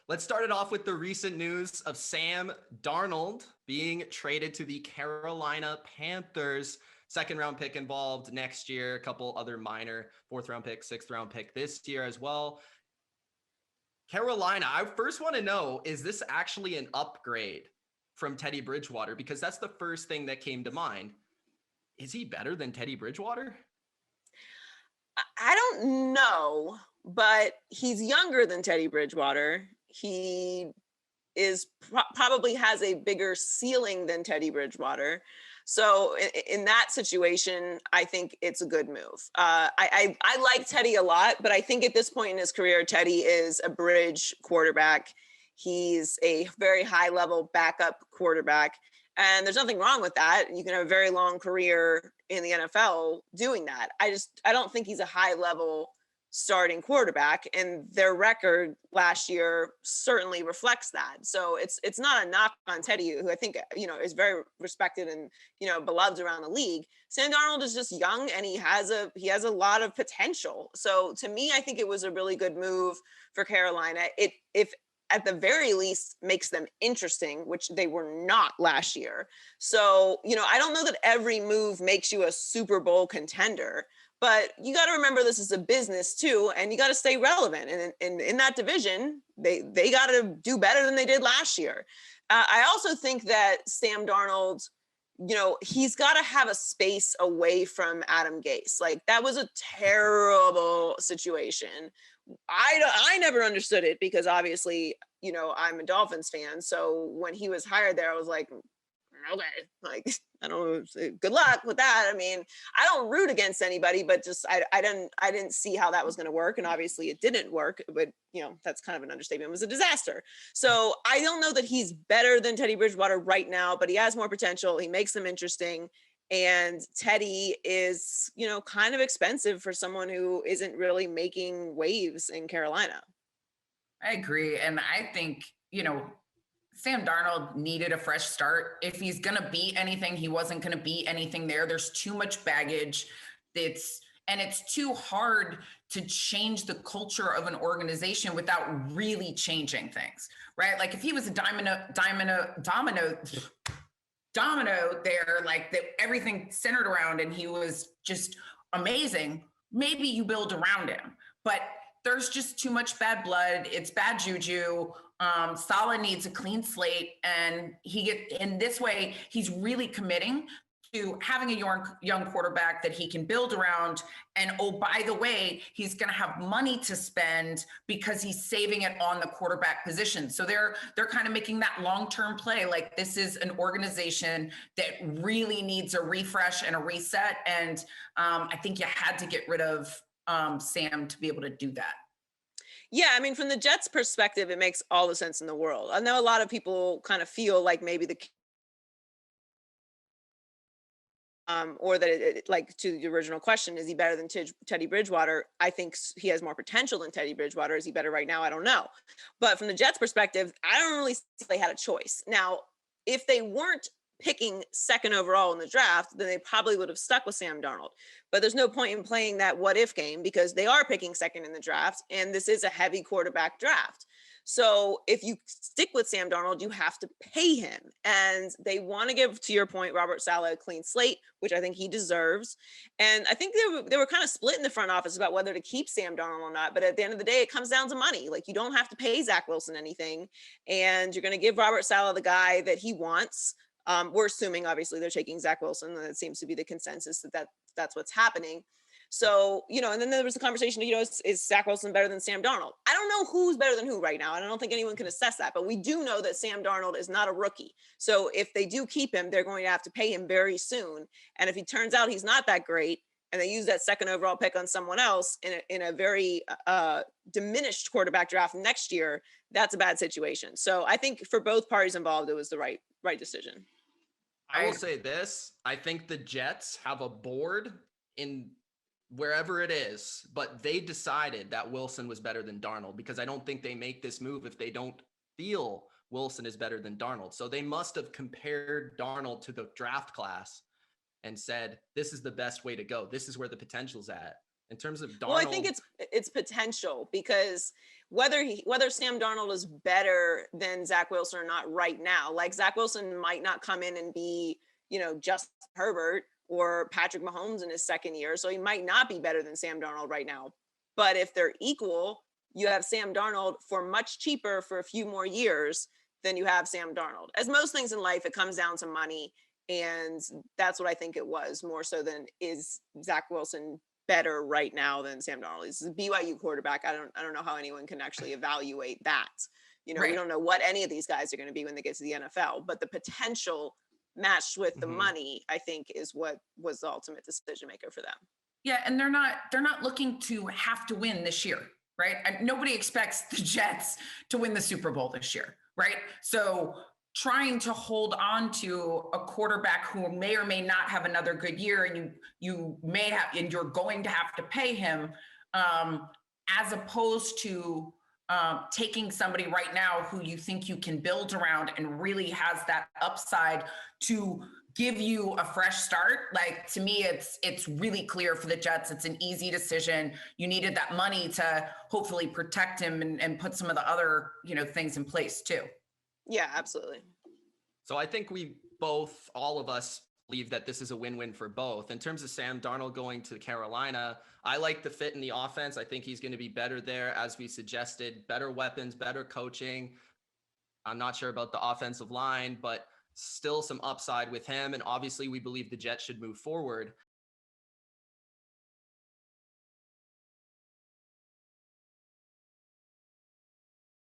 Let's start it off with the recent news of Sam Darnold being traded to the Carolina Panthers. Second round pick involved next year, a couple other minor fourth round pick, sixth round pick this year as well. Carolina, I first want to know, is this actually an upgrade from Teddy Bridgewater? Because that's the first thing that came to mind. Is he better than Teddy Bridgewater? I don't know, but he's younger than Teddy Bridgewater. He is probably has a bigger ceiling than Teddy Bridgewater. So in that situation, I think it's a good move. I like Teddy a lot, but I think at this point in his career, Teddy is a bridge quarterback. He's a very high level backup quarterback. And there's nothing wrong with that. You can have a very long career in the NFL doing that. I don't think he's a high level starting quarterback, and their record last year certainly reflects that. So it's not a knock on Teddy, who I think is very respected and beloved around the league. Sam Darnold is just young, and he has a lot of potential. So to me, I think it was a really good move for Carolina. If at the very least makes them interesting, which they were not last year. So, I don't know that every move makes you a Super Bowl contender, but you got to remember this is a business too, and you got to stay relevant. And in that division, they got to do better than they did last year. I also think that Sam Darnold, he's got to have a space away from Adam Gase. Like, that was a terrible situation. I never understood it because obviously, I'm a Dolphins fan. So when he was hired there, I was like, okay, like, I don't know, good luck with that. I mean, I don't root against anybody, but just I didn't see how that was going to work, and obviously it didn't work. But that's kind of an understatement. It was a disaster. So I don't know that he's better than Teddy Bridgewater right now, but he has more potential. He makes them interesting. And Teddy is, kind of expensive for someone who isn't really making waves in Carolina. I agree. And I think, Sam Darnold needed a fresh start. If he's going to be anything, he wasn't going to be anything there. There's too much baggage. It's too hard to change the culture of an organization without really changing things, right? Like, if he was a domino there, like that everything centered around, and he was just amazing, maybe you build around him. But there's just too much bad blood. It's bad juju. Saleh needs a clean slate, and in this way, he's really committing to having a young quarterback that he can build around. And oh, by the way, he's going to have money to spend because he's saving it on the quarterback position. So they're kind of making that long-term play. Like, this is an organization that really needs a refresh and a reset. And I think you had to get rid of Sam to be able to do that. Yeah, I mean, from the Jets' perspective, it makes all the sense in the world. I know a lot of people kind of feel like maybe or that like, to the original question, is he better than Teddy Bridgewater? I think he has more potential than Teddy Bridgewater. Is he better right now? I don't know. But from the Jets' perspective, I don't really see they had a choice. Now, if they weren't picking second overall in the draft, then they probably would have stuck with Sam Darnold. But there's no point in playing that what if game because they are picking second in the draft, and this is a heavy quarterback draft. So if you stick with Sam Darnold, you have to pay him. And they want to give, to your point, Robert Saleh a clean slate, which I think he deserves. And I think they were kind of split in the front office about whether to keep Sam Darnold or not. But at the end of the day, it comes down to money. Like, you don't have to pay Zach Wilson anything. And you're going to give Robert Saleh the guy that he wants. We're assuming, obviously, they're taking Zach Wilson, and it seems to be the consensus that's what's happening. So, and then there was the conversation, is Zach Wilson better than Sam Darnold? I don't know who's better than who right now, and I don't think anyone can assess that, but we do know that Sam Darnold is not a rookie. So if they do keep him, they're going to have to pay him very soon. And if he turns out he's not that great, and they use that second overall pick on someone else in a very diminished quarterback draft next year, that's a bad situation. So I think for both parties involved, it was the right decision. I will say this. I think the Jets have a board in wherever it is, but they decided that Wilson was better than Darnold, because I don't think they make this move if they don't feel Wilson is better than Darnold. So they must have compared Darnold to the draft class and said, this is the best way to go. This is where the potential's at. In terms of Darnold, Well, I think it's potential, because whether Sam Darnold is better than Zach Wilson or not right now, like Zach Wilson might not come in and be, just Herbert or Patrick Mahomes in his second year, so he might not be better than Sam Darnold right now. But if they're equal, you have Sam Darnold for much cheaper for a few more years than you have Sam Darnold. As most things in life, it comes down to money. And that's what I think it was, more so than is Zach Wilson better right now than Sam Darnold. He's a BYU quarterback. I don't know how anyone can actually evaluate that. We Right. don't know what any of these guys are going to be when they get to the NFL, but the potential matched with the money, I think, is what was the ultimate decision maker for them. Yeah, and they're not looking to have to win this year, right? And nobody expects the Jets to win the Super Bowl this year, right? So trying to hold on to a quarterback who may or may not have another good year, and you may have, and you're going to have to pay him, as opposed to taking somebody right now who you think you can build around and really has that upside to give you a fresh start. Like, to me, it's really clear for the Jets. It's an easy decision. You needed that money to hopefully protect him and put some of the other, things in place too. Yeah, absolutely. So I think all of us believe that this is a win-win for both. In terms of Sam Darnold going to Carolina, I like the fit in the offense. I think he's going to be better there, as we suggested. Better weapons, better coaching. I'm not sure about the offensive line, but still some upside with him. And obviously, we believe the Jets should move forward.